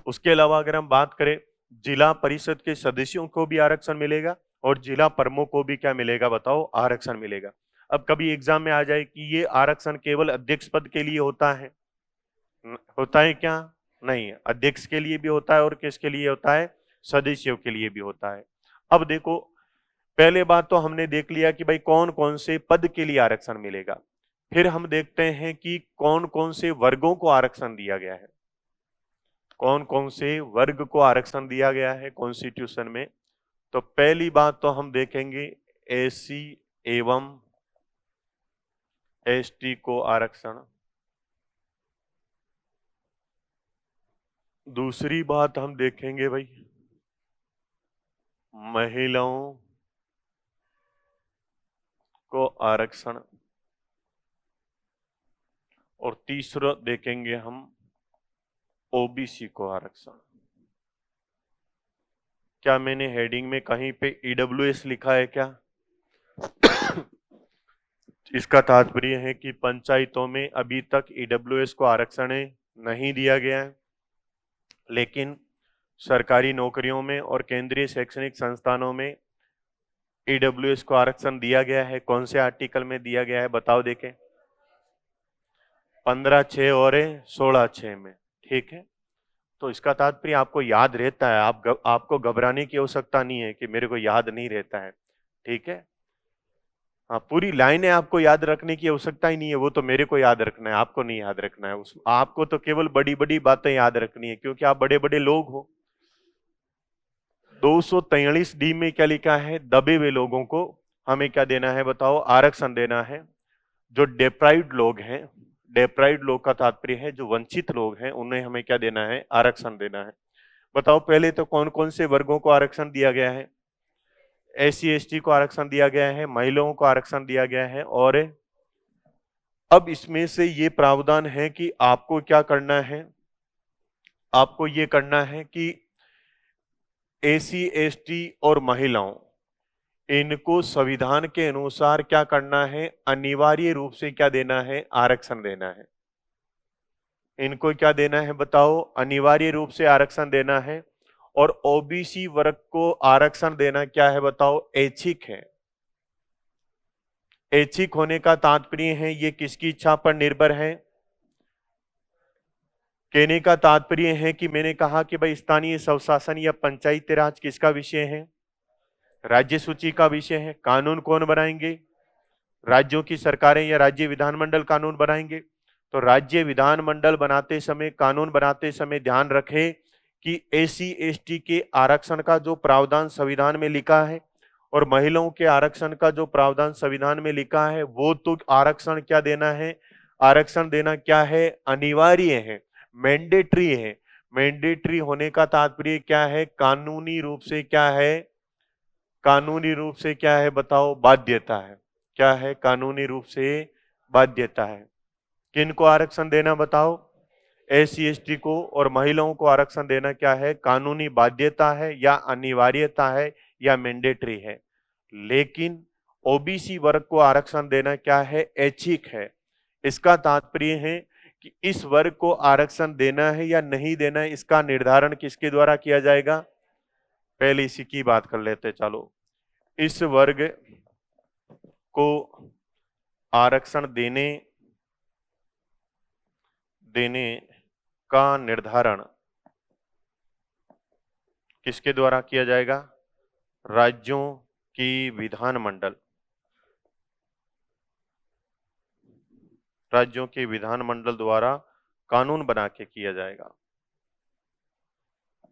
उसके अलावा अगर हम बात करें, जिला परिषद के सदस्यों को भी आरक्षण मिलेगा और जिला प्रमुख को भी क्या मिलेगा बताओ, आरक्षण मिलेगा। अब कभी एग्जाम में आ जाए कि ये आरक्षण केवल अध्यक्ष पद के लिए होता है, होता है क्या? नहीं, अध्यक्ष के लिए भी होता है और किसके लिए होता है? सदस्यों के लिए भी होता है। अब देखो, पहले बात तो हमने देख लिया कि भाई कौन कौन से पद के लिए आरक्षण मिलेगा। फिर हम देखते हैं कि कौन कौन से वर्गों को आरक्षण दिया गया है, कौन कौन से वर्ग को आरक्षण दिया गया है कॉन्स्टिट्यूशन में। तो पहली बात तो हम देखेंगे एससी एवं एसटी को आरक्षण। दूसरी बात हम देखेंगे भाई महिलाओं को आरक्षण, और तीसरा देखेंगे हम ओबीसी को आरक्षण। क्या मैंने हेडिंग में कहीं पे ईडब्ल्यूएस लिखा है क्या? इसका तात्पर्य है कि पंचायतों में अभी तक ईडब्ल्यूएस को आरक्षण नहीं दिया गया है, लेकिन सरकारी नौकरियों में और केंद्रीय शैक्षणिक संस्थानों में ईडब्ल्यूएस को आरक्षण दिया गया है। कौन से आर्टिकल में दिया गया है बताओ देखें? 15(6) और 16(6) में, ठीक है। तो इसका तात्पर्य आपको याद रहता है, आपको घबराने की आवश्यकता नहीं है कि मेरे को याद नहीं रहता है, ठीक है। हाँ, पूरी लाइनें आपको याद रखने की आवश्यकता ही नहीं है, वो तो मेरे को याद रखना है, आपको नहीं याद रखना है। आपको तो केवल बड़ी बड़ी बातें याद रखनी है, क्योंकि आप बड़े बड़े लोग हो। 243D में क्या लिखा है? दबे हुए लोगों को हमें क्या देना है बताओ? आरक्षण देना है। जो डेप्राइव्ड लोग हैं, डेप्राइव्ड लोग का तात्पर्य है जो वंचित लोग हैं, उन्हें हमें क्या देना है? आरक्षण देना है। बताओ पहले तो कौन कौन से वर्गों को आरक्षण दिया गया है? एससी एसटी को आरक्षण दिया गया है, महिलाओं को आरक्षण दिया गया है, और अब इसमें से ये प्रावधान है कि आपको क्या करना है? आपको ये करना है कि एससी एसटी और महिलाओं, इनको संविधान के अनुसार क्या करना है? अनिवार्य रूप से क्या देना है? आरक्षण देना है। इनको क्या देना है बताओ? अनिवार्य रूप से आरक्षण देना है। और ओबीसी वर्ग को आरक्षण देना क्या है बताओ? ऐच्छिक है। ऐच्छिक होने का तात्पर्य है ये किसकी इच्छा पर निर्भर है? कहने का तात्पर्य है कि मैंने कहा कि भाई स्थानीय स्वशासन या पंचायती राज किसका विषय है? राज्य सूची का विषय है। कानून कौन बनाएंगे? राज्यों की सरकारें या राज्य विधानमंडल कानून बनाएंगे। तो राज्य विधानमंडल बनाते समय, कानून बनाते समय ध्यान रखें कि एससी एसटी के आरक्षण का जो प्रावधान संविधान में लिखा है और महिलाओं के आरक्षण का जो प्रावधान संविधान में लिखा है, वो तो आरक्षण क्या देना है? आरक्षण देना क्या है? अनिवार्य है, मैंडेटरी है। मैंडेटरी होने का तात्पर्य क्या है? कानूनी रूप से क्या है? कानूनी रूप से क्या है बताओ? बाध्यता है। क्या है? कानूनी रूप से बाध्यता है। किनको आरक्षण देना बताओ? एससी एसटी को और महिलाओं को आरक्षण देना क्या है? कानूनी बाध्यता है या अनिवार्यता है या मैंडेटरी है। लेकिन ओबीसी वर्ग को आरक्षण देना क्या है? ऐच्छिक है। इसका तात्पर्य है कि इस वर्ग को आरक्षण देना है या नहीं देना है, इसका निर्धारण किसके द्वारा किया जाएगा? पहले इसी की बात कर लेते चलो। इस वर्ग को आरक्षण देने का निर्धारण किसके द्वारा किया जाएगा? राज्यों की विधानमंडल, राज्यों के विधानमंडल द्वारा कानून बना के किया जाएगा,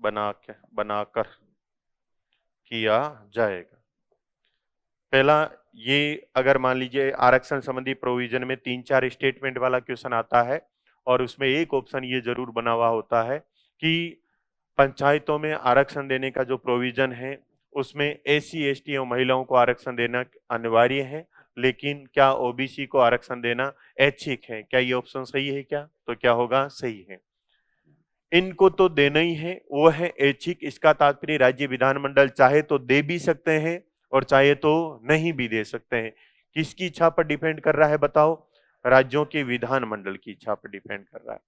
बनाकर किया जाएगा। पहला, ये अगर मान लीजिए आरक्षण संबंधी प्रोविजन में 3-4 स्टेटमेंट वाला क्वेश्चन आता है और उसमें एक ऑप्शन ये जरूर बना हुआ होता है कि पंचायतों में आरक्षण देने का जो प्रोविजन है उसमें एससी एसटी और महिलाओं को आरक्षण देना अनिवार्य है, लेकिन क्या ओबीसी को आरक्षण देना ऐच्छिक है। क्या ये ऑप्शन सही है क्या? तो क्या होगा? सही है। इनको तो देना ही है, वो है ऐच्छिक। इसका तात्पर्य राज्य विधानमंडल चाहे तो दे भी सकते हैं और चाहे तो नहीं भी दे सकते हैं। किसकी इच्छा पर डिपेंड कर रहा है बताओ? राज्यों के विधानमंडल की इच्छा पर डिपेंड कर रहा है।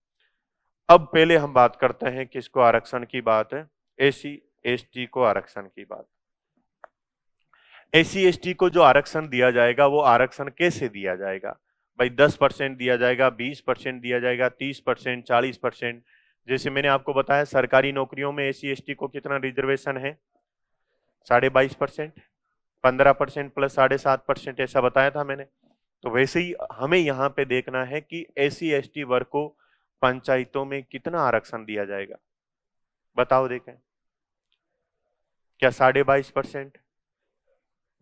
अब पहले हम बात करते हैं किसको आरक्षण की बात है, एसी एसटी को आरक्षण की बात। एसी एसटी को जो आरक्षण दिया जाएगा वो आरक्षण कैसे दिया जाएगा भाई? 10% दिया जाएगा, 20% दिया जाएगा, 30%, 40%? जैसे मैंने आपको बताया सरकारी नौकरियों में एसी एसटी को कितना रिजर्वेशन है, 22.5%, 15% प्लस 7.5%, ऐसा बताया था मैंने। तो वैसे ही हमें यहाँ पे देखना है कि एसी एसटी वर्ग को पंचायतों में कितना आरक्षण दिया जाएगा, बताओ देखें। क्या 22.5%,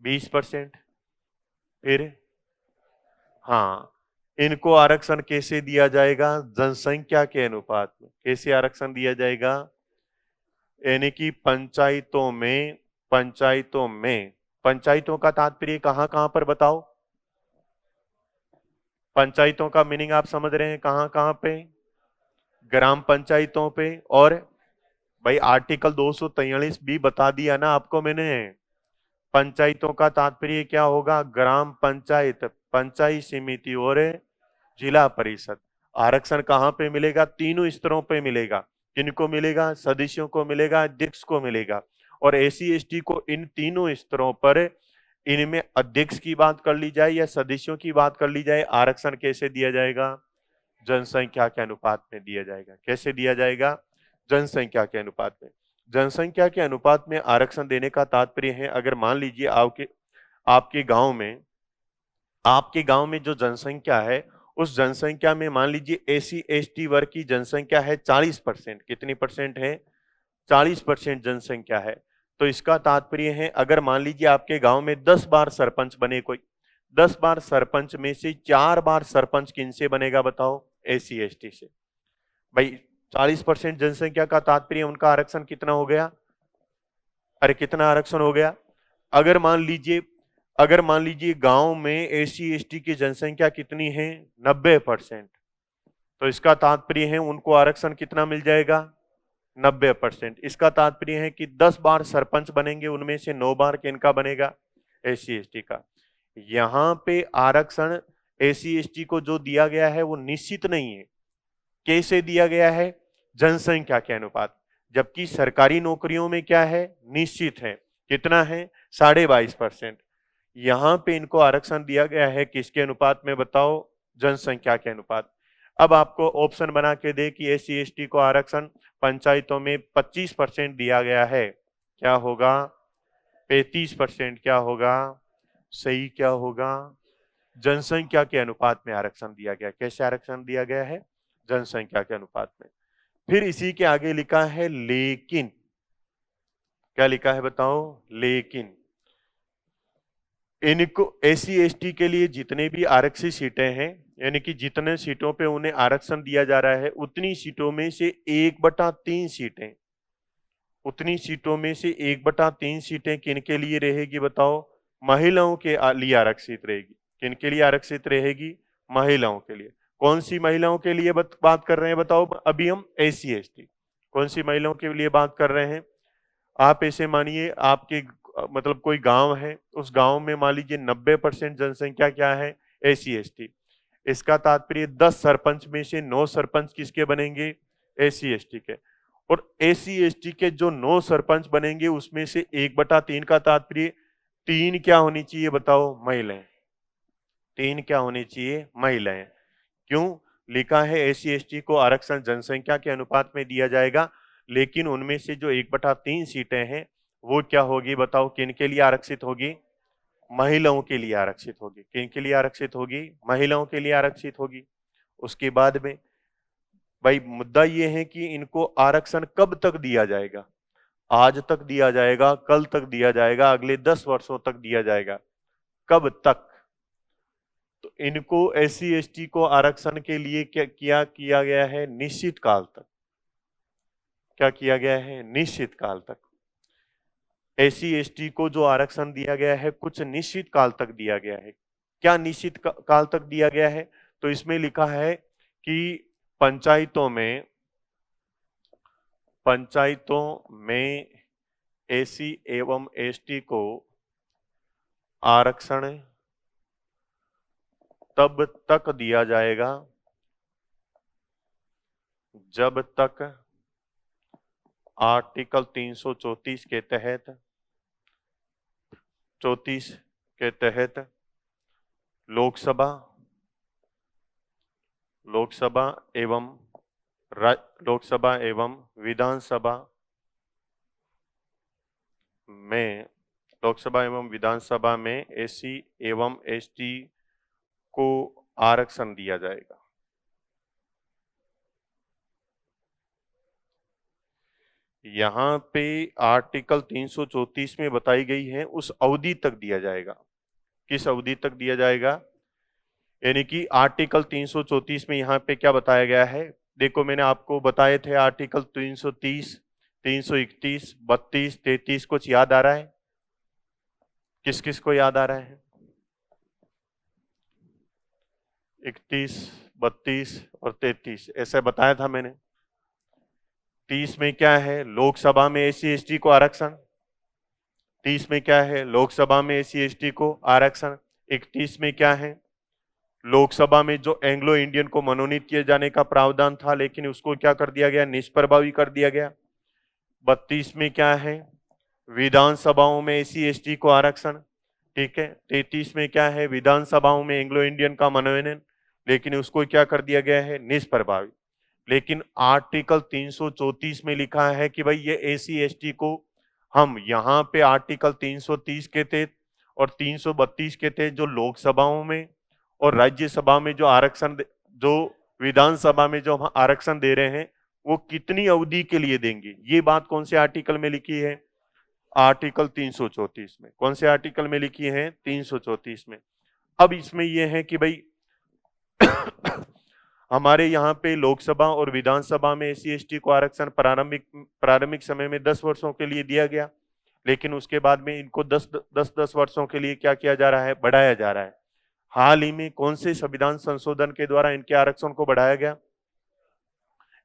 20%? फिर हाँ, इनको आरक्षण कैसे दिया जाएगा? जनसंख्या के अनुपात में। कैसे आरक्षण दिया जाएगा? यानी कि पंचायतों का तात्पर्य कहां कहां पर बताओ? पंचायतों का मीनिंग आप समझ रहे हैं कहां कहां पे? ग्राम पंचायतों पे। और भाई आर्टिकल 243 भी बता दिया ना आपको मैंने। पंचायतों का तात्पर्य क्या होगा? ग्राम पंचायत, पंचायत समिति और जिला परिषद। आरक्षण कहां पे मिलेगा? तीनों स्तरों पे मिलेगा। किनको मिलेगा? सदस्यों को मिलेगा, अध्यक्ष को मिलेगा। और एसी एसटी को इन तीनों स्तरों पर, इनमें अध्यक्ष की बात कर ली जाए या सदस्यों की बात कर ली जाए, आरक्षण कैसे दिया जाएगा? जनसंख्या के अनुपात में दिया जाएगा। कैसे दिया जाएगा? जनसंख्या के अनुपात में। जनसंख्या के अनुपात में आरक्षण देने का तात्पर्य है, अगर मान लीजिए आपके गांव में जो जनसंख्या है, उस जनसंख्या में मान लीजिए एसी एसटी वर्ग की जनसंख्या है 40%। कितनी परसेंट है? 40% जनसंख्या है। तो इसका तात्पर्य है, अगर मान लीजिए आपके गांव में 10 बार सरपंच बने कोई, 10 बार सरपंच में से 4 बार सरपंच किनसे बनेगा बताओ? एसी एसटी से। भाई 40% जनसंख्या का तात्पर्य उनका आरक्षण कितना हो गया? अरे कितना आरक्षण हो गया? अगर मान लीजिए गांव में एसी एसटी की जनसंख्या कितनी है? 90%। तो इसका तात्पर्य है उनको आरक्षण कितना मिल जाएगा? 90%। इसका तात्पर्य है कि 10 बार सरपंच बनेंगे, उनमें से 9 बार किनका बनेगा? एसी एसटी का। यहां पे आरक्षण एसी एसटी को जो दिया गया है वो निश्चित नहीं है। कैसे दिया गया है? जनसंख्या के अनुपात। जबकि सरकारी नौकरियों में क्या है? निश्चित है। कितना है? 22.5%। यहां पे इनको आरक्षण दिया गया है किसके अनुपात में बताओ? जनसंख्या के अनुपात। अब आपको ऑप्शन बना के दे कि एसी एसटी को आरक्षण पंचायतों में 25% दिया गया है, क्या होगा? 35%। क्या होगा? सही क्या होगा? जनसंख्या के अनुपात में आरक्षण दिया गया। कैसे आरक्षण दिया गया है? जनसंख्या के अनुपात में। फिर इसी के आगे लिखा है लेकिन। क्या लिखा है बताओ? लेकिन इनको एसी एसटी के लिए जितने भी आरक्षित सीटें हैं, यानी कि जितने सीटों पे उन्हें आरक्षण दिया जा रहा है, उतनी सीटों में से 1/3 सीटें, उतनी सीटों में से 1/3 सीटें किनके लिए रहेगी बताओ? महिलाओं के लिए आरक्षित रहेगी। किनके लिए आरक्षित रहेगी? महिलाओं के लिए। कौन सी महिलाओं के लिए बात कर रहे हैं बताओ? अभी हम एसी एसटी कौन सी महिलाओं के लिए बात कर रहे हैं? आप ऐसे मानिए आपके मतलब कोई गांव है, उस गांव में मान लीजिए 90% जनसंख्या क्या है? AC ST. इसका तात्पर्य 10 सरपंच में से 9 सरपंच किसके बनेंगे? एसी एसटी के। और एसी एसटी के जो 9 सरपंच बनेंगे उसमें से 1/3 का तात्पर्य 3 क्या होनी चाहिए बताओ? महिलाएं। 3 क्या होनी चाहिए? महिलाएं। क्यों लिखा है एसी एसटी को आरक्षण जनसंख्या के अनुपात में दिया जाएगा, लेकिन उनमें से जो 1/3 सीटें हैं वो क्या होगी बताओ? किनके लिए आरक्षित होगी? महिलाओं के लिए आरक्षित होगी। किनके लिए आरक्षित होगी? महिलाओं के लिए आरक्षित होगी। उसके बाद में भाई मुद्दा ये है कि इनको आरक्षण कब तक दिया जाएगा? आज तक दिया जाएगा, कल तक दिया जाएगा, अगले 10 वर्षों तक दिया जाएगा। कब तक? तो इनको एससी एसटी को आरक्षण के लिए क्या किया गया है? निश्चित काल तक। क्या किया गया है? निश्चित काल तक। एससी एसटी को जो आरक्षण दिया गया है कुछ निश्चित काल तक दिया गया है। क्या निश्चित काल तक दिया गया है? तो इसमें लिखा है कि पंचायतों में एसी एवं एसटी को आरक्षण तब तक दिया जाएगा जब तक आर्टिकल 334 के तहत 34 के तहत लोकसभा एवं विधानसभा में एससी एवं एसटी को आरक्षण दिया जाएगा। यहां पे आर्टिकल 334 में बताई गई है उस अवधि तक दिया जाएगा। किस अवधि तक दिया जाएगा? यानी कि आर्टिकल 334 में यहाँ पे क्या बताया गया है? देखो मैंने आपको बताए थे आर्टिकल 330, 331, 32, 33 कुछ याद आ रहा है? किस किस को याद आ रहा है? 31, 32 और 33 ऐसे बताया था मैंने। 30 में क्या है? लोकसभा में एससी एसटी को आरक्षण। 30 में क्या है? लोकसभा में एससी एसटी को आरक्षण। 31 में क्या है? लोकसभा में जो एंग्लो इंडियन को मनोनीत किए जाने का प्रावधान था लेकिन उसको क्या कर दिया गया? निष्प्रभावी कर दिया गया। 32 में क्या है? विधानसभाओं में एससी एसटी को आरक्षण। ठीक है। 33 में क्या है? विधानसभाओं में एंग्लो इंडियन का मनोनयन, लेकिन उसको क्या कर दिया गया है? निष्प्रभावी। लेकिन आर्टिकल 334 में लिखा है कि भाई ये एससी एसटी को हम यहाँ पे आर्टिकल 330 के तहत और 332 के तहत जो लोकसभाओं में और राज्यसभा में जो आरक्षण, जो विधानसभा में जो हम आरक्षण दे रहे हैं वो कितनी अवधि के लिए देंगे? ये बात कौन से आर्टिकल में लिखी है? आर्टिकल 334 में। कौन से आर्टिकल में लिखी है? 334 में। अब इसमें यह है कि भाई हमारे यहाँ पे लोकसभा और विधानसभा में एससी एसटी को आरक्षण प्रारंभिक समय में 10 वर्षों के लिए दिया गया, लेकिन उसके बाद में इनको 10 वर्षों के लिए क्या किया जा रहा है? बढ़ाया जा रहा है। हाल ही में कौन से संविधान संशोधन के द्वारा इनके आरक्षण को बढ़ाया गया?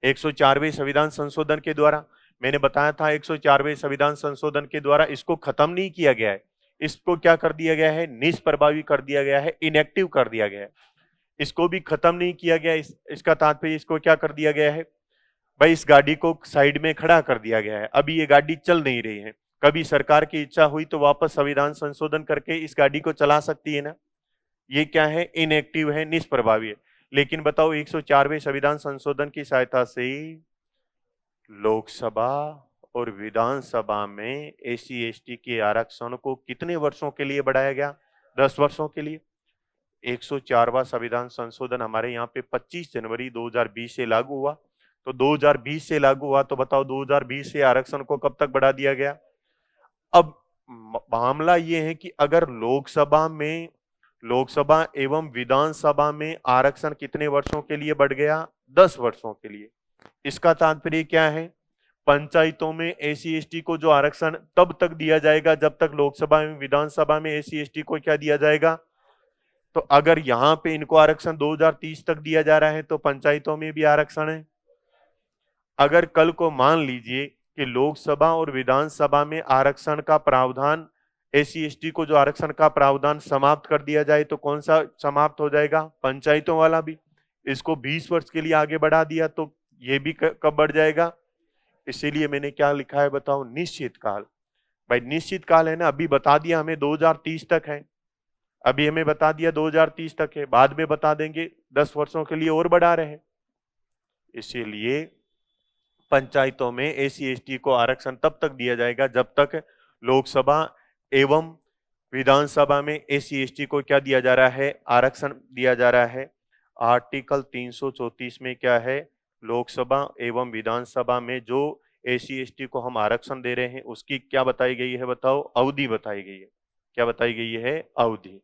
104वें संविधान संशोधन के द्वारा। मैंने बताया था 104वें संविधान संशोधन के द्वारा इसको खत्म नहीं किया गया है, इसको क्या कर दिया गया है? निष्प्रभावी कर दिया गया है, इनएक्टिव कर दिया गया है। इसको भी खत्म नहीं किया गया। इसका तात्पर्य इसको क्या कर दिया गया है? भाई इस गाड़ी को साइड में खड़ा कर दिया गया है, अभी ये गाड़ी चल नहीं रही है। कभी सरकार की इच्छा हुई तो वापस संविधान संशोधन करके इस गाड़ी को चला सकती है ना। ये क्या है? इनएक्टिव है, निष्प्रभावी है। लेकिन बताओ 104वें संविधान संशोधन की सहायता से लोकसभा और विधानसभा में एससी एसटी के आरक्षण को कितने वर्षों के लिए बढ़ाया गया? 10 वर्षों के लिए। 104वां संविधान संशोधन हमारे यहाँ पे 25 जनवरी 2020 से लागू हुआ। तो 2020 से लागू हुआ तो बताओ 2020 से आरक्षण को कब तक बढ़ा दिया गया? अब मामला ये है कि अगर लोकसभा एवं विधानसभा में आरक्षण कितने वर्षों के लिए बढ़ गया? 10 वर्षों के लिए। इसका तात्पर्य क्या है? पंचायतों में एससी एसटी को जो आरक्षण तब तक दिया जाएगा जब तक लोकसभा एवं विधानसभा में एससी एसटी को क्या दिया जाएगा? तो अगर यहां पे इनको आरक्षण 2030 तक दिया जा रहा है तो पंचायतों में भी आरक्षण है। अगर कल को मान लीजिए कि लोकसभा और विधानसभा में आरक्षण का प्रावधान, एससी एसटी को जो आरक्षण का प्रावधान समाप्त कर दिया जाए तो कौन सा समाप्त हो जाएगा? पंचायतों वाला भी। इसको 20 वर्ष के लिए आगे बढ़ा दिया तो ये भी कब बढ़ जाएगा? इसीलिए मैंने क्या लिखा है बताओ? निश्चित काल। भाई निश्चित काल है ना, अभी बता दिया हमें 2030 तक है, अभी हमें बता दिया 2030 तक है, बाद में बता देंगे 10 वर्षों के लिए और बढ़ा रहे हैं। इसीलिए पंचायतों में एससी एसटी को आरक्षण तब तक दिया जाएगा जब तक लोकसभा एवं विधानसभा में एससी एसटी को क्या दिया जा रहा है? आरक्षण दिया जा रहा है। आर्टिकल 334 में क्या है? लोकसभा एवं विधानसभा में जो एससी एसटी को हम आरक्षण दे रहे हैं उसकी क्या बताई गई है बताओ? अवधि बताई गई है। क्या बताई गई है? अवधि।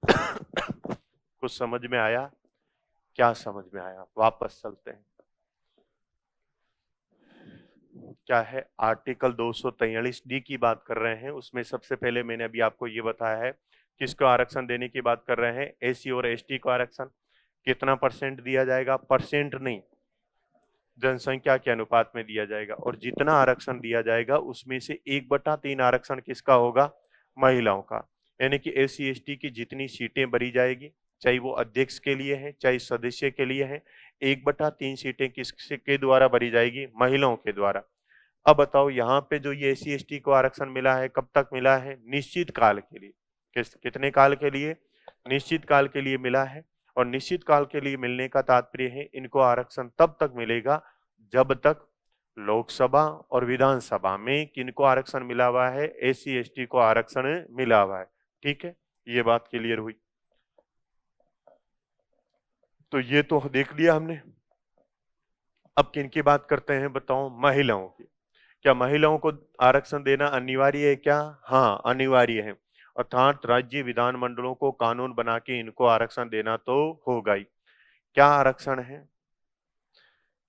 कुछ समझ में आया? क्या समझ में आया? वापस चलते हैं। क्या है? आर्टिकल 243D की बात कर रहे हैं। उसमें सबसे पहले मैंने अभी आपको ये बताया है किसको आरक्षण देने की बात कर रहे हैं? एससी और एसटी को आरक्षण। कितना % दिया जाएगा? परसेंट नहीं, जनसंख्या के अनुपात में दिया जाएगा। और जितना आरक्षण दिया जाएगा उसमें से 1/3 आरक्षण किसका होगा? महिलाओं का। यानी कि एससी एसटी की जितनी सीटें भरी जाएगी, चाहे वो अध्यक्ष के लिए है चाहे सदस्य के लिए है, 1/3 सीटें किसके द्वारा भरी जाएगी? महिलाओं के द्वारा। अब बताओ यहाँ पे जो ये SC/ST को आरक्षण मिला है, कब तक मिला है? निश्चित काल के लिए। कितने काल के लिए? निश्चित काल के लिए मिला है। और निश्चित काल के लिए मिलने का तात्पर्य है इनको आरक्षण तब तक मिलेगा जब तक लोकसभा और विधानसभा में किनको आरक्षण मिला हुआ है? SC/ST को आरक्षण मिला हुआ है। ठीक है, ये बात क्लियर हुई। तो ये तो देख लिया हमने। अब किनकी बात करते हैं बताओ? महिलाओं की। क्या महिलाओं को आरक्षण देना अनिवार्य है क्या? हाँ, अनिवार्य है। अर्थात राज्य विधानमंडलों को कानून बना के इनको आरक्षण देना तो होगा ही। क्या आरक्षण है?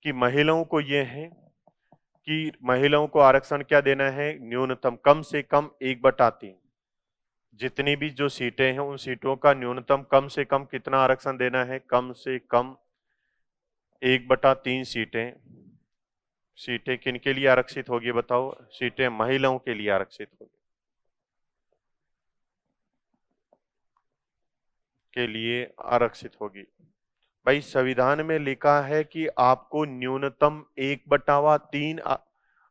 कि महिलाओं को ये है कि महिलाओं को आरक्षण क्या देना है? न्यूनतम कम से कम 1/3। जितनी भी जो सीटें हैं उन सीटों का न्यूनतम कम से कम कितना आरक्षण देना है? कम से कम 1/3 सीटें। सीटें किनके लिए आरक्षित होगी बताओ? सीटें महिलाओं के लिए आरक्षित होगी, के लिए आरक्षित होगी। भाई संविधान में लिखा है कि आपको न्यूनतम 1/3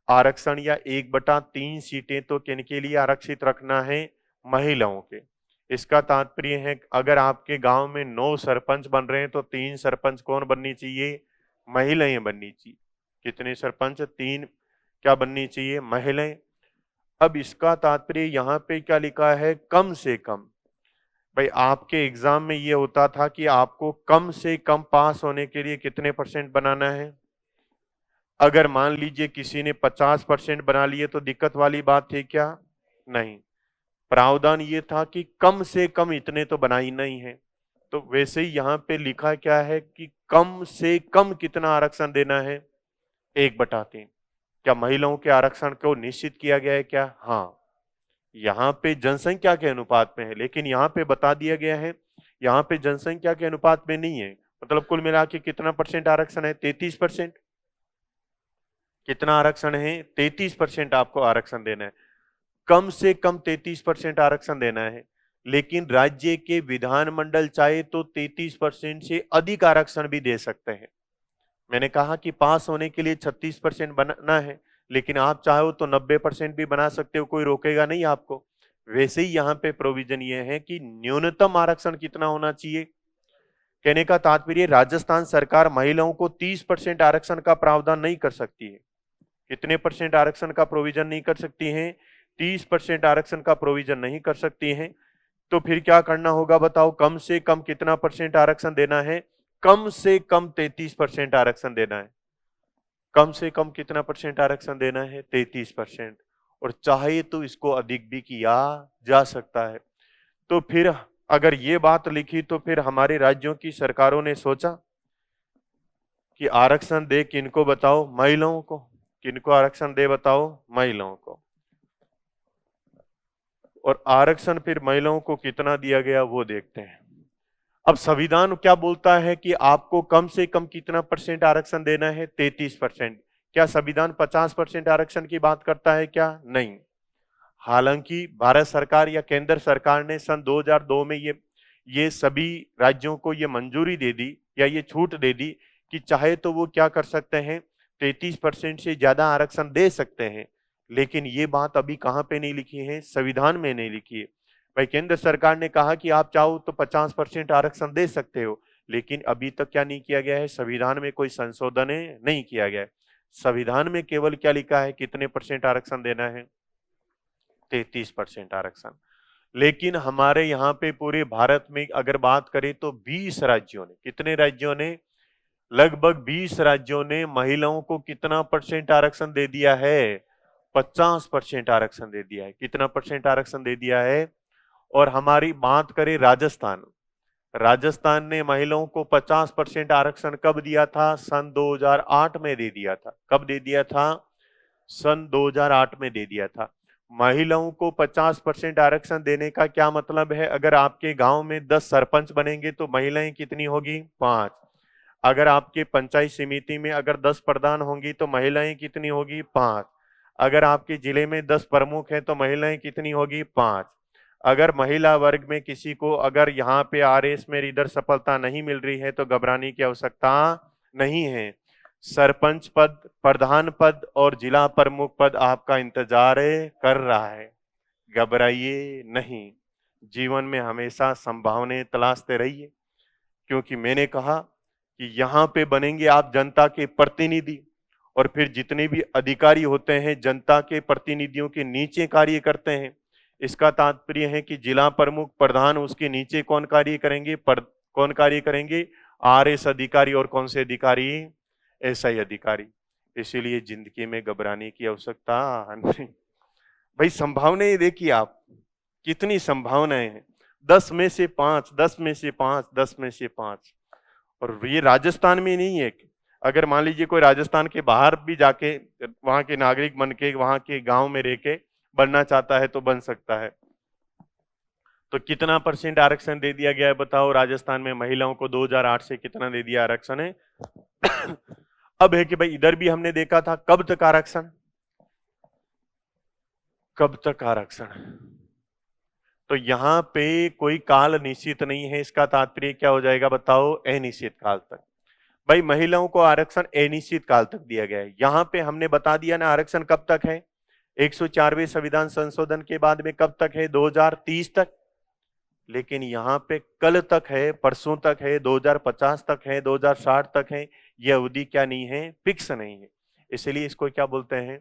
आरक्षण या 1/3 सीटें तो किनके लिए आरक्षित रखना है? महिलाओं के। इसका तात्पर्य है अगर आपके गांव में 9 सरपंच बन रहे हैं तो 3 सरपंच कौन बननी चाहिए? महिलाएं बननी चाहिए। कितने सरपंच? 3 क्या बननी चाहिए? महिलाएं। अब इसका तात्पर्य यहाँ पे क्या लिखा है? कम से कम। भाई आपके एग्जाम में ये होता था कि आपको कम से कम पास होने के लिए कितने % बनाना है? अगर मान लीजिए किसी ने 50% बना लिए तो दिक्कत वाली बात थी क्या? नहीं, प्रावधान ये था कि कम से कम इतने तो बना ही नहीं है। तो वैसे ही यहाँ पे लिखा क्या है कि कम से कम कितना आरक्षण देना है? 1/3। क्या महिलाओं के आरक्षण को निश्चित किया गया है क्या? हाँ, यहाँ पे जनसंख्या के अनुपात में है, लेकिन यहाँ पे बता दिया गया है यहाँ पे जनसंख्या के अनुपात में नहीं है। मतलब कुल मिला के कितना % आरक्षण है? 33%। कितना आरक्षण है? 33% आपको आरक्षण देना है। कम से कम 33% आरक्षण देना है, लेकिन राज्य के विधानमंडल चाहे तो 33% से अधिक आरक्षण भी दे सकते हैं। मैंने कहा कि पास होने के लिए 36% बनाना है, लेकिन आप चाहो तो 90% भी बना सकते हो, कोई रोकेगा नहीं आपको। वैसे ही यहाँ पे प्रोविजन ये है कि न्यूनतम आरक्षण कितना होना चाहिए? कहने का तात्पर्य राजस्थान सरकार महिलाओं को 30% आरक्षण का प्रावधान नहीं कर सकती है। कितने % आरक्षण का प्रोविजन नहीं कर सकती हैं? 30% आरक्षण का प्रोविजन नहीं कर सकती हैं। तो फिर क्या करना होगा बताओ? कम से कम कितना % आरक्षण देना है? कम से कम 33% आरक्षण देना है। कम से कम कितना % आरक्षण देना है? 33%। और चाहे तो इसको अधिक भी किया जा सकता है। तो फिर अगर ये बात लिखी तो फिर हमारे राज्यों की सरकारों ने सोचा कि आरक्षण दे किनको बताओ? महिलाओं को। किनको आरक्षण दे बताओ? महिलाओं को। और आरक्षण फिर महिलाओं को कितना दिया गया वो देखते हैं। अब संविधान क्या बोलता है कि आपको कम से कम कितना % आरक्षण देना है? 33%। क्या संविधान 50% आरक्षण की बात करता है क्या? नहीं। हालांकि भारत सरकार या केंद्र सरकार ने सन 2002 में ये सभी राज्यों को ये मंजूरी दे दी या ये छूट दे दी कि चाहे तो वो क्या कर सकते हैं? 33% से ज्यादा आरक्षण दे सकते हैं। लेकिन ये बात अभी कहाँ पे नहीं लिखी है? संविधान में नहीं लिखी है। भाई केंद्र सरकार ने कहा कि आप चाहो तो 50% आरक्षण दे सकते हो, लेकिन अभी तक क्या नहीं किया गया है? संविधान में कोई संशोधन नहीं किया गया है। संविधान में केवल क्या लिखा है? कितने % आरक्षण देना है? 33% आरक्षण। लेकिन हमारे यहाँ पे पूरे भारत में अगर बात करें तो 20 राज्यों ने, कितने राज्यों ने? लगभग 20 राज्यों ने महिलाओं को कितना % आरक्षण दे दिया है? 50% आरक्षण दे दिया है। कितना % आरक्षण दे दिया है? और हमारी बात करें राजस्थान, राजस्थान ने महिलाओं को 50% आरक्षण कब दिया था? सन 2008 में दे दिया था। कब दे दिया था? सन 2008 में दे दिया था। महिलाओं को 50% आरक्षण देने का क्या मतलब है? अगर आपके गांव में 10 सरपंच बनेंगे तो महिलाएं कितनी होगी? 5। अगर आपके पंचायत समिति में अगर 10 प्रधान होंगी तो महिलाएं कितनी होगी? 5। अगर आपके जिले में 10 प्रमुख हैं तो महिलाएं कितनी होगी? 5। अगर महिला वर्ग में किसी को अगर यहाँ पे RS में इधर सफलता नहीं मिल रही है तो घबराने की आवश्यकता नहीं है। सरपंच पद, प्रधान पद और जिला प्रमुख पद आपका इंतजार कर रहा है। घबराइए नहीं, जीवन में हमेशा संभावनाएं तलाशते रहिए, क्योंकि मैंने कहा कि यहाँ पे बनेंगे आप जनता के प्रतिनिधि, और फिर जितने भी अधिकारी होते हैं जनता के प्रतिनिधियों के नीचे कार्य करते हैं। इसका तात्पर्य है कि जिला प्रमुख, प्रधान, उसके नीचे कौन कार्य करेंगे? कौन कार्य करेंगे? आरएस अधिकारी। और कौन से अधिकारी? एसआई अधिकारी। इसीलिए जिंदगी में घबराने की आवश्यकता नहीं। भाई संभावनाएं देखिए आप, कितनी संभावनाएं हैं। 10 में से 5, 10 में से 5, 10 में से 5। और ये राजस्थान में नहीं है। अगर मान लीजिए कोई राजस्थान के बाहर भी जाके वहां के नागरिक बन के वहां के गांव में रह के बनना चाहता है तो बन सकता है। तो कितना % आरक्षण दे दिया गया है बताओ? राजस्थान में महिलाओं को 2008 से कितना दे दिया आरक्षण है? अब है कि भाई इधर भी हमने देखा था, कब तक आरक्षण, कब तक आरक्षण? तो यहां पे कोई काल निश्चित नहीं है। इसका तात्पर्य क्या हो जाएगा बताओ? अनिश्चित काल तक। भाई महिलाओं को आरक्षण अनिश्चित काल तक दिया गया है। यहां पे हमने बता दिया ना आरक्षण कब तक है? 104वें संविधान संशोधन के बाद में कब तक है? 2030 तक। लेकिन यहाँ पे कल तक है, परसों तक है, 2050 तक है, 2060 तक है। ये अवधि क्या नहीं है? फिक्स नहीं है। इसलिए इसको क्या बोलते हैं?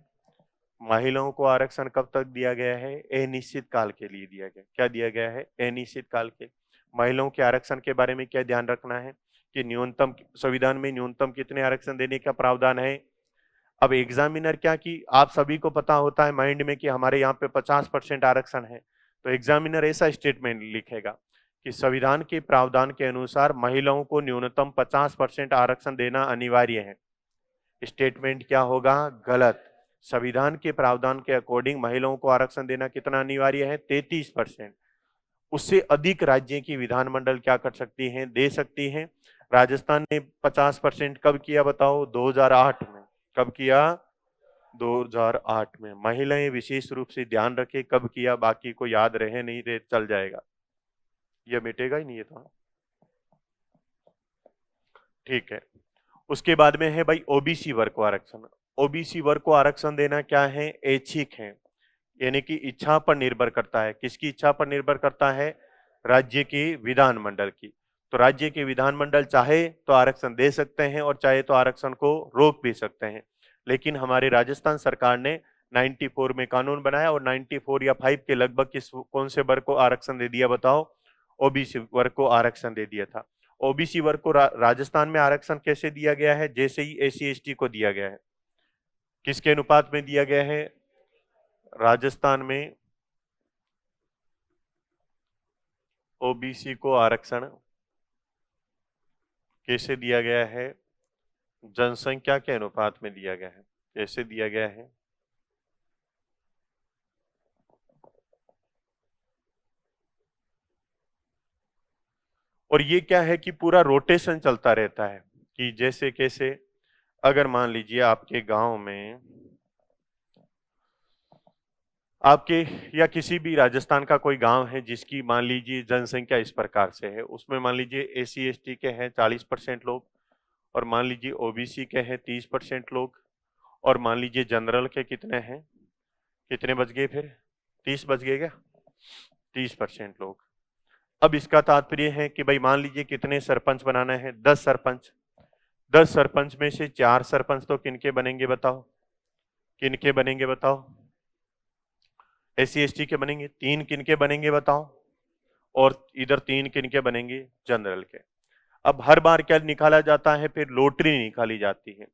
महिलाओं को आरक्षण कब तक दिया गया है? अनिश्चित काल के लिए दिया गया। क्या दिया गया है? अनिश्चित काल के। महिलाओं के आरक्षण के बारे में क्या ध्यान रखना है कि न्यूनतम, संविधान में न्यूनतम कितने आरक्षण देने का प्रावधान है। अब एग्जामिनर क्या, कि आप सभी को पता होता है माइंड में कि हमारे यहाँ पे 50% आरक्षण है, तो एग्जामिनर ऐसा स्टेटमेंट लिखेगा कि संविधान के प्रावधान के अनुसार महिलाओं को न्यूनतम 50% आरक्षण देना अनिवार्य है। स्टेटमेंट क्या होगा? गलत। संविधान के प्रावधान के अकॉर्डिंग महिलाओं को आरक्षण देना कितना अनिवार्य है? 33%। उससे अधिक राज्य की विधानमंडल क्या कर सकती हैं? दे सकती हैं। राजस्थान ने 50% कब किया बताओ? 2008 में। कब किया? 2008 में। महिलाएं विशेष रूप से ध्यान रखे कब किया, बाकी को याद रहे नहीं रहे चल जाएगा, यह मिटेगा ही नहीं है तो। ठीक है। उसके बाद में है भाई ओबीसी वर्ग को आरक्षण। ओबीसी वर्ग को आरक्षण देना क्या है? ऐच्छिक है, यानी कि इच्छा पर निर्भर करता है। किसकी इच्छा पर निर्भर करता है? राज्य की विधानमंडल की। तो राज्य के विधानमंडल चाहे तो आरक्षण दे सकते हैं और चाहे तो आरक्षण को रोक भी सकते हैं। लेकिन हमारे राजस्थान सरकार ने 94 में कानून बनाया और 94 या 5 के लगभग किस कौन से वर्ग को आरक्षण दे दिया बताओ? ओबीसी वर्ग को आरक्षण दे दिया था। ओबीसी वर्ग को राजस्थान में आरक्षण कैसे दिया गया है? जैसे ही एससी एसटी को दिया गया है। किसके अनुपात में दिया गया है? राजस्थान में ओबीसी को आरक्षण कैसे दिया गया है? जनसंख्या के अनुपात में दिया गया है। कैसे दिया गया है? और ये क्या है कि पूरा रोटेशन चलता रहता है, कि जैसे कैसे, अगर मान लीजिए आपके गांव में, आपके या किसी भी राजस्थान का कोई गांव है जिसकी मान लीजिए जनसंख्या इस प्रकार से है, उसमें मान लीजिए एससी एसटी के हैं 40% लोग, और मान लीजिए ओबीसी के हैं 30% लोग, और मान लीजिए जनरल के कितने हैं? कितने बच गए फिर? 30 बच गए क्या? 30% लोग। अब इसका तात्पर्य है कि भाई मान लीजिए कितने सरपंच बनाना है? 10 सरपंच। 10 सरपंच में से 4 सरपंच तो किनके बनेंगे बताओ? किनके बनेंगे बताओ? एससी एसटी के बनेंगे। 3 किनके बनेंगे बताओ? और इधर 3 किनके बनेंगे? जनरल के। अब हर बार क्या निकाला जाता है? फिर लॉटरी निकाली जाती है।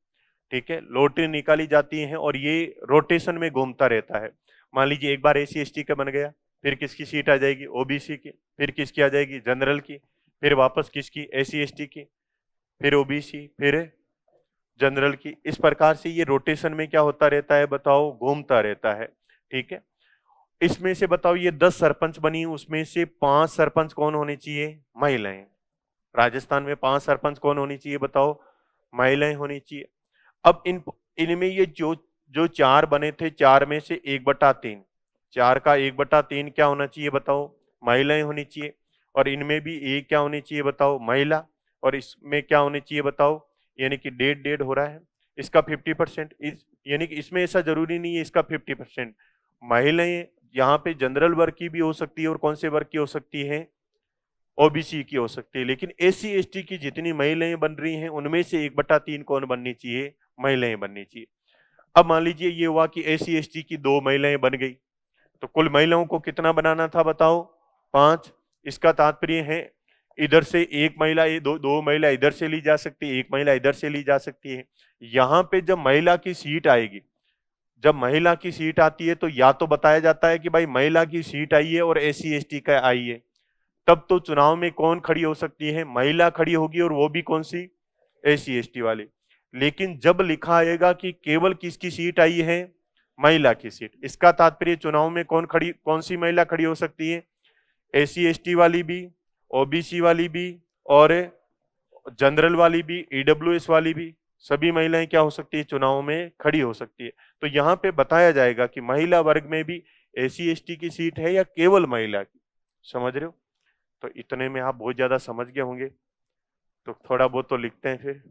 ठीक है, लॉटरी निकाली जाती है और ये रोटेशन में घूमता रहता है। मान लीजिए एक बार एससी एसटी का बन गया, फिर किसकी सीट आ जाएगी? ओबीसी की। फिर किसकी आ जाएगी? जनरल की। फिर वापस किसकी? एससी एसटी की। फिर ओबीसी, फिर जनरल की। इस प्रकार से ये रोटेशन में क्या होता रहता है बताओ? घूमता रहता है। ठीक है, इसमें से बताओ ये 10 सरपंच बनी, उसमें से 5 सरपंच कौन होने चाहिए? महिलाएं। राजस्थान में 5 सरपंच कौन होनी चाहिए बताओ? महिलाएं होनी चाहिए। अब इनमें ये जो जो 4 बने थे, 4 में से 1/3, 4 का 1/3 क्या होना चाहिए बताओ? महिलाएं होनी चाहिए। और इनमें भी एक क्या होनी चाहिए बताओ? महिला। और इसमें क्या होनी चाहिए बताओ? यानी कि डेढ़ डेढ़ हो रहा है, इसका 50%, यानी कि इसमें ऐसा जरूरी नहीं है इसका 50%। महिलाएं यहाँ पे जनरल वर्ग की भी हो सकती है और कौन से वर्ग की हो सकती है, ओबीसी की हो सकती है। लेकिन एससी एसटी की जितनी महिलाएं बन रही हैं उनमें से 1/3 कौन बननी चाहिए, महिलाएं बननी चाहिए। अब मान लीजिए ये हुआ कि एससी एसटी की 2 महिलाएं बन गई, तो कुल महिलाओं को कितना बनाना था बताओ, 5। इसका तात्पर्य है इधर से एक महिला, दो महिला इधर से ली जा सकती है, एक महिला इधर से ली जा सकती है। यहां पे जब महिला की सीट आएगी, जब महिला की सीट आती है तो या तो बताया जाता है कि भाई महिला की सीट आई है और एससी एसटी का आई है, तब तो चुनाव में कौन खड़ी हो सकती है, महिला खड़ी होगी, और वो भी कौन सी, एससी एसटी वाली। लेकिन जब लिखा आएगा कि केवल किसकी सीट आई है, महिला की सीट, इसका तात्पर्य चुनाव में कौन सी महिला खड़ी हो सकती है, एससी एसटी वाली भी, ओबीसी वाली भी, और जनरल वाली भी, ईडब्ल्यूएस वाली भी, सभी महिलाएं क्या हो सकती है, चुनाव में खड़ी हो सकती है। तो यहाँ पे बताया जाएगा कि महिला वर्ग में भी एससी एसटी की सीट है या केवल महिला की। समझ रहे हो? तो इतने में आप बहुत ज्यादा समझ गए होंगे, तो थोड़ा बहुत तो लिखते हैं फिर।